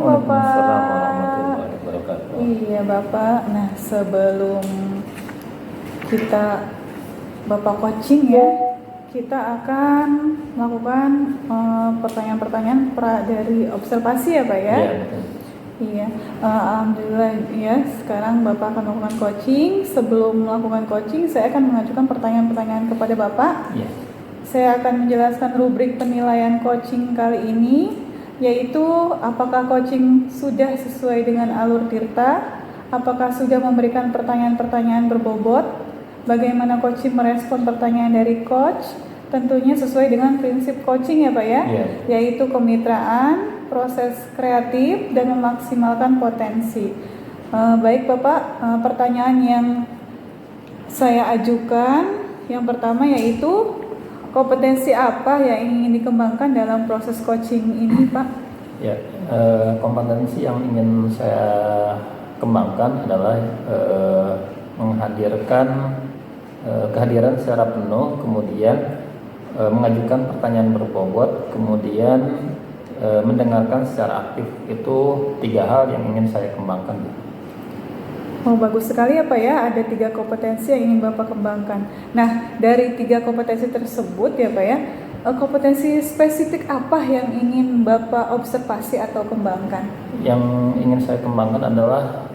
Waalaikumsalam Bapak. warahmatullahi wabarakatuh. Iya Bapak. Nah sebelum kita Bapak coaching ya, kita akan melakukan pertanyaan-pertanyaan dari observasi ya Pak ya. Iya, betul. Iya, alhamdulillah ya. Sekarang Bapak akan melakukan coaching. Sebelum melakukan coaching, saya akan mengajukan pertanyaan-pertanyaan kepada Bapak. Iya. Saya akan menjelaskan rubrik penilaian coaching kali ini, yaitu apakah coaching sudah sesuai dengan alur Tirta, apakah sudah memberikan pertanyaan-pertanyaan berbobot, bagaimana coaching merespon pertanyaan dari coach, tentunya sesuai dengan prinsip coaching ya Pak ya, Iya. yaitu kemitraan, proses kreatif, dan memaksimalkan potensi. Baik Bapak, pertanyaan yang saya ajukan yang pertama yaitu kompetensi apa yang ingin dikembangkan dalam proses coaching ini Pak? Ya, kompetensi yang ingin saya kembangkan adalah menghadirkan kehadiran secara penuh, kemudian mengajukan pertanyaan berbobot, kemudian mendengarkan secara aktif. Itu 3 hal yang ingin saya kembangkan. Oh bagus sekali ya Pak ya, ada 3 kompetensi yang ingin Bapak kembangkan. Nah dari 3 kompetensi tersebut ya Pak ya, kompetensi spesifik apa yang ingin Bapak observasi atau kembangkan? Yang ingin saya kembangkan adalah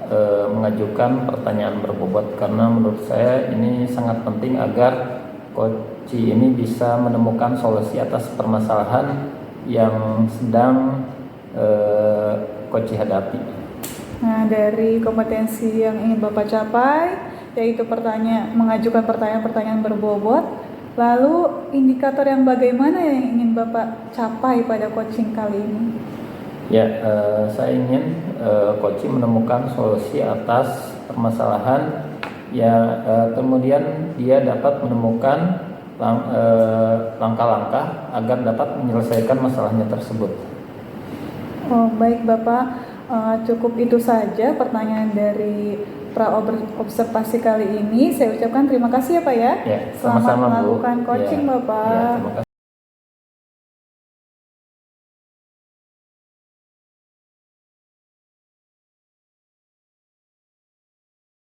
mengajukan pertanyaan berbobot, karena menurut saya ini sangat penting agar coach ini bisa menemukan solusi atas permasalahan yang sedang coach hadapi. Nah dari kompetensi yang ingin Bapak capai yaitu mengajukan pertanyaan-pertanyaan berbobot, lalu indikator yang bagaimana yang ingin Bapak capai pada coaching kali ini? Ya, saya ingin coaching menemukan solusi atas permasalahan ya, kemudian dia dapat menemukan langkah-langkah agar dapat menyelesaikan masalahnya tersebut. Oh baik Bapak, cukup itu saja pertanyaan dari observasi kali ini. Saya ucapkan terima kasih ya Pak ya. Ya, Selamat sama-sama, Bu. melakukan coaching Ya, Bapak. ya, terima kasih.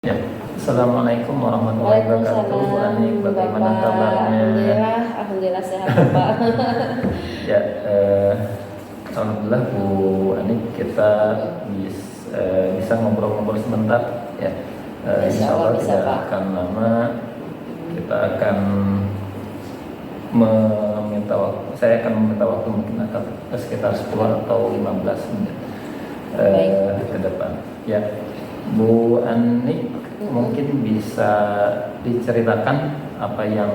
Ya. Assalamualaikum warahmatullahi wabarakatuh. Bu Anik, bagaimana kabarnya? Alhamdulillah sehat Pak. Ya, alhamdulillah Bu Anik, kita bisa ngobrol-ngobrol sebentar ya. Insya Allah bisa, tidak Pak. akan lama. Kita akan saya akan meminta waktu mungkin akan sekitar 10 atau 15 menit ke depan. Ya, Bu Anik, mungkin bisa diceritakan apa yang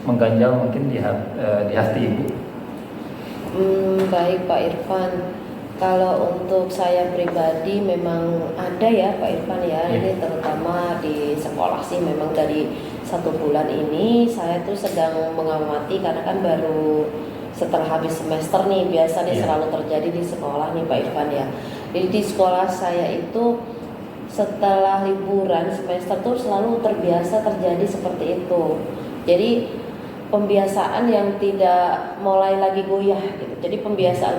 mengganjal mungkin di hati Ibu. Baik Pak Irfan. Kalau untuk saya pribadi memang ada ya Pak Irfan ya. Ini terutama di sekolah sih, memang dari 1 bulan ini saya tuh sedang mengamati, karena kan baru setelah habis semester nih, biasa nih selalu terjadi di sekolah nih Pak Irfan ya. Jadi di sekolah saya itu setelah liburan semester tuh selalu terbiasa terjadi seperti itu. Jadi pembiasaan yang tidak mulai lagi goyah gitu. Jadi pembiasaan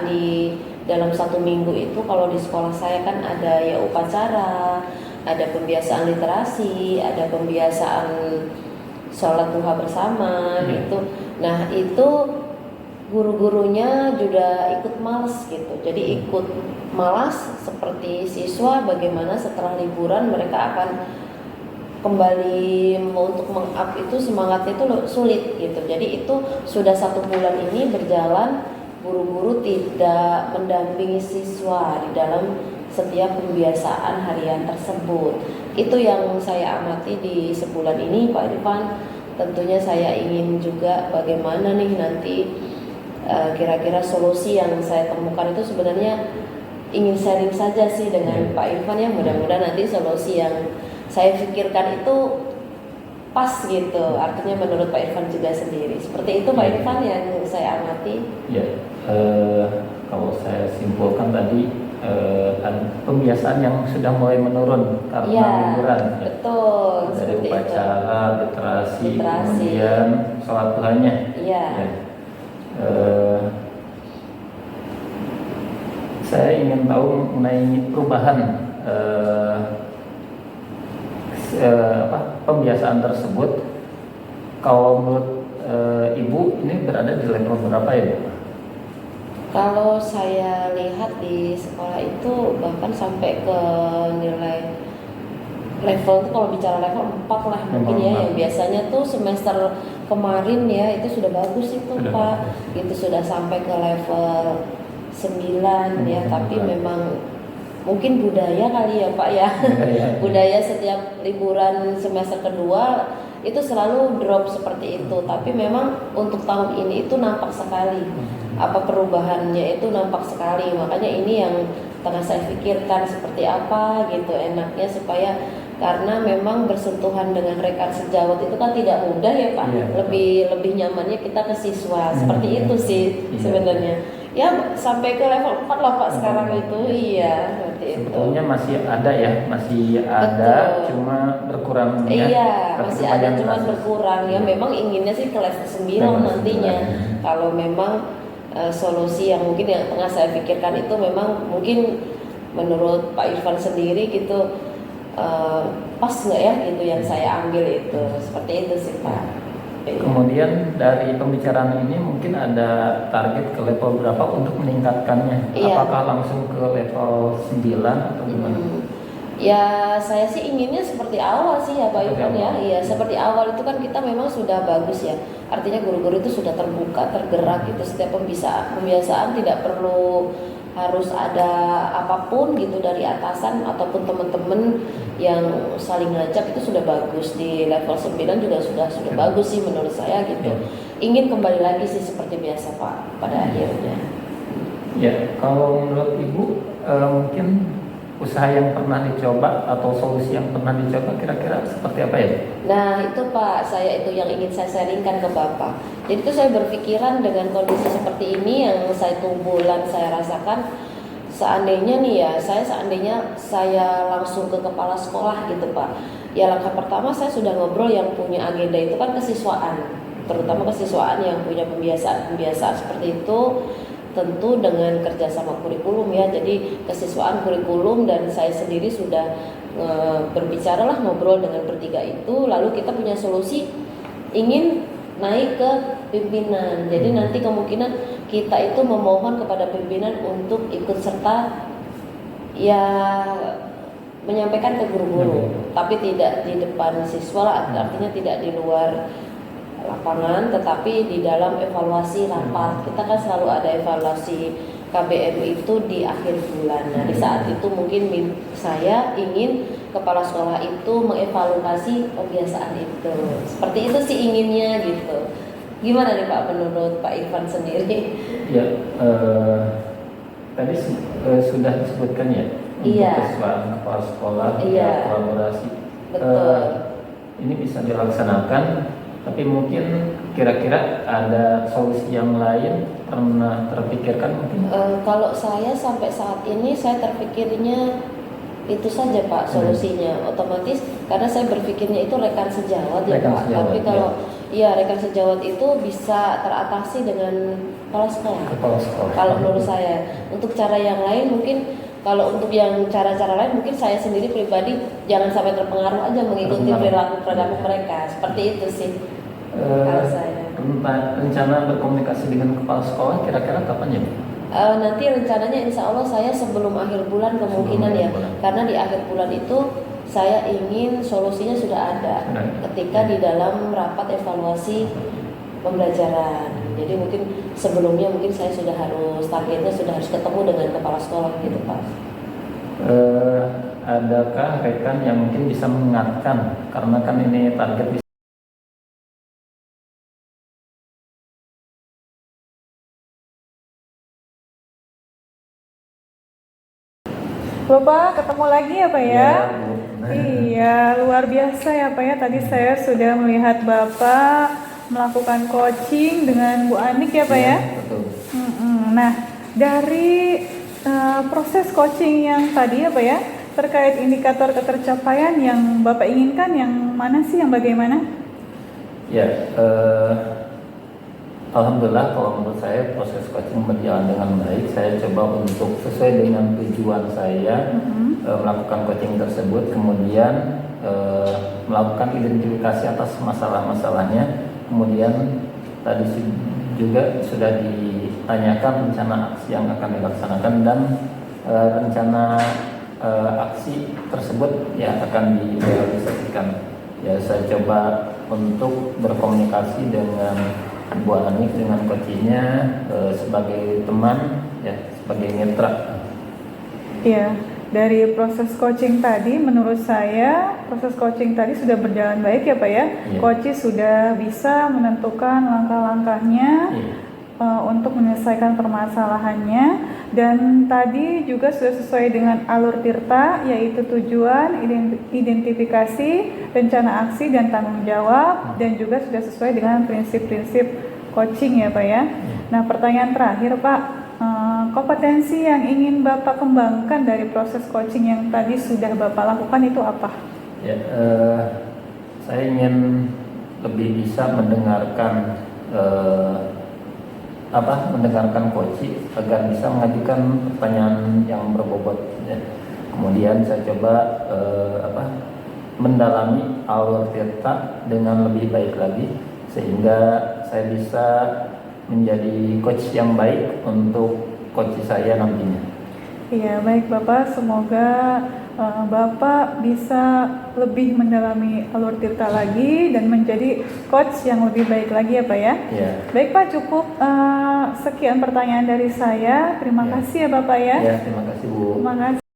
di dalam 1 minggu itu, kalau di sekolah saya kan ada ya upacara, ada pembiasaan literasi, ada pembiasaan sholat duha bersama gitu. Nah itu guru-gurunya juga ikut malas gitu. Jadi ikut malas seperti siswa, bagaimana setelah liburan mereka akan kembali untuk meng-up itu semangatnya itu sulit gitu. Jadi itu sudah 1 bulan ini berjalan, guru-guru tidak mendampingi siswa di dalam setiap pembiasaan harian tersebut. Itu yang saya amati di sebulan ini Pak Irfan. Tentunya saya ingin juga bagaimana nih nanti kira-kira solusi yang saya temukan itu sebenarnya ingin sharing saja sih dengan Pak Irfan ya. Mudah-mudahan nanti solusi yang saya pikirkan itu pas gitu, artinya menurut Pak Irfan juga sendiri. Seperti itu Pak Irfan yang saya amati. Ya, kalau saya simpulkan tadi pembiasaan yang sudah mulai menurun karena liburan. Betul. Dari upacara, literasi, kemudian sholat duhanya. Iya. Saya ingin tahu mengenai perubahan pembiasaan tersebut. Kalau menurut Ibu ini berada di level berapa ya, Bu? Kalau saya lihat di sekolah itu bahkan sampai ke nilai level itu, kalau bicara level 4 lah mungkin ya, yang biasanya tuh semester kemarin ya itu sudah bagus itu Sudah Pak, bagus. itu sudah sampai ke level 9 ya, tapi memang mungkin budaya kali ya Pak ya, budaya setiap liburan semester kedua itu selalu drop seperti itu, tapi memang untuk tahun ini itu nampak sekali apa perubahannya, itu nampak sekali. Makanya ini yang tengah saya pikirkan seperti apa gitu enaknya supaya, karena memang bersentuhan dengan rekan sejawat itu kan tidak mudah ya Pak. Iya, Lebih nyamannya kita ke siswa seperti itu sih sebenarnya. Ya sampai ke level 4 lah Pak sekarang itu. Iya, seperti itu. Sebetulnya masih ada ya, masih ada, Betul. cuma berkurang ya. Iya, Tapi masih ada lumayan cuma drastis. berkurang ya. Memang inginnya sih ke level 9 Level nantinya. 9. Kalau memang solusi yang mungkin yang tengah saya pikirkan itu memang mungkin menurut Pak Irfan sendiri gitu pas nggak ya gitu yang saya ambil itu. Seperti itu sih Pak. Iya. Kemudian dari pembicaraan ini mungkin ada target ke level berapa untuk meningkatkannya? Iya. Apakah langsung ke level 9 atau gimana? Ya saya sih inginnya seperti awal sih ya Pak Seperti Irfan ya. awal. Iya, seperti awal itu kan kita memang sudah bagus ya. Artinya guru-guru itu sudah terbuka, tergerak gitu. Setiap pembiasaan tidak perlu harus ada apapun gitu dari atasan ataupun teman-teman yang saling ngajak, itu sudah bagus. Di level 9 juga sudah bagus sih menurut saya gitu. Ingin kembali lagi sih seperti biasa Pak pada akhirnya. Ya, kalau menurut Ibu mungkin usaha yang pernah dicoba atau solusi yang pernah dicoba kira-kira seperti apa ya? Nah itu Pak, saya itu yang ingin saya sharingkan ke Bapak. Jadi itu saya berpikiran dengan kondisi seperti ini yang saya bulan saya rasakan, seandainya nih ya, seandainya saya langsung ke kepala sekolah gitu Pak. Ya langkah pertama saya sudah ngobrol yang punya agenda itu kan kesiswaan, terutama kesiswaan yang punya pembiasaan seperti itu. Tentu dengan kerjasama kurikulum ya, jadi kesiswaan kurikulum dan saya sendiri sudah berbicaralah, ngobrol dengan bertiga itu, lalu kita punya solusi ingin naik ke pimpinan. Jadi nanti kemungkinan kita itu memohon kepada pimpinan untuk ikut serta ya menyampaikan ke guru-guru, tapi tidak di depan siswa, artinya tidak di luar lapangan, tetapi di dalam evaluasi rapat. Kita kan selalu ada evaluasi KBM itu di akhir bulan. Nah di saat itu mungkin saya ingin kepala sekolah itu mengevaluasi kebiasaan itu. Seperti itu sih inginnya gitu. Gimana nih Pak menurut Pak Irfan sendiri? Ya, tadi sudah disebutkan ya Iya. untuk kesiswaan kepala sekolah, Iya. kolaborasi. Betul. Ini bisa dilaksanakan, tapi mungkin kira-kira ada solusi yang lain pernah terpikirkan mungkin? Kalau saya sampai saat ini saya terpikirnya itu saja Pak solusinya. Otomatis karena saya berpikirnya itu rekan sejawat ya Rekan Pak. sejawat, Tapi kalau ya rekan sejawat itu bisa teratasi dengan kepala sekolah. Kepala sekolah. Kalau menurut saya, untuk cara yang lain mungkin, kalau untuk yang cara-cara lain mungkin saya sendiri pribadi jangan sampai terpengaruh aja mengikuti perilaku mereka. Seperti itu sih. Kalau saya. Rencana berkomunikasi dengan kepala sekolah kira-kira kapan ya? Nanti rencananya insya Allah saya sebelum akhir bulan kemungkinan ya, karena di akhir bulan itu saya ingin solusinya sudah ada ketika di dalam rapat evaluasi pembelajaran. Jadi mungkin sebelumnya mungkin saya sudah harus targetnya sudah harus ketemu dengan kepala sekolah gitu Pak. Adakah rekan yang mungkin bisa mengingatkan, karena kan ini target Bapak ketemu lagi ya Pak ya? Ya, Bu. Iya, luar biasa ya Pak ya. Tadi saya sudah melihat Bapak melakukan coaching dengan Bu Anik ya Pak ya? Betul. Nah, dari proses coaching yang tadi ya Pak ya, terkait indikator ketercapaian yang Bapak inginkan, yang mana sih, yang bagaimana? Ya, Alhamdulillah kalau menurut saya proses coaching berjalan dengan baik. Saya coba untuk sesuai dengan tujuan saya melakukan coaching tersebut, kemudian melakukan identifikasi atas masalah-masalahnya, kemudian tadi juga sudah ditanyakan rencana aksi yang akan dilaksanakan dan rencana aksi tersebut ya akan direalisasikan. Ya saya coba untuk berkomunikasi dengan Bu Ani, dengan coachingnya sebagai teman ya, sebagai mitra. Iya, dari proses coaching tadi menurut saya proses coaching tadi sudah berjalan baik ya Pak ya. Iya. Coach sudah bisa menentukan langkah-langkahnya untuk menyelesaikan permasalahannya, dan tadi juga sudah sesuai dengan alur Tirta, yaitu tujuan, identifikasi, rencana aksi dan tanggung jawab, dan juga sudah sesuai dengan prinsip-prinsip coaching ya Pak ya. Nah, pertanyaan terakhir Pak, kompetensi yang ingin Bapak kembangkan dari proses coaching yang tadi sudah Bapak lakukan itu apa? Ya, saya ingin lebih bisa mendengarkan mendengarkan coach agar bisa mengajukan pertanyaan yang berbobot. Ya. Kemudian saya coba mendalami alur Tirta dengan lebih baik lagi sehingga saya bisa menjadi coach yang baik untuk coach saya nantinya. Iya, baik Bapak, semoga Bapak bisa lebih mendalami alur Tirta lagi dan menjadi coach yang lebih baik lagi ya Pak ya. Ya. Baik Pak, cukup sekian pertanyaan dari saya. Terima kasih ya Bapak ya. Ya, terima kasih Bu. Terima kasih.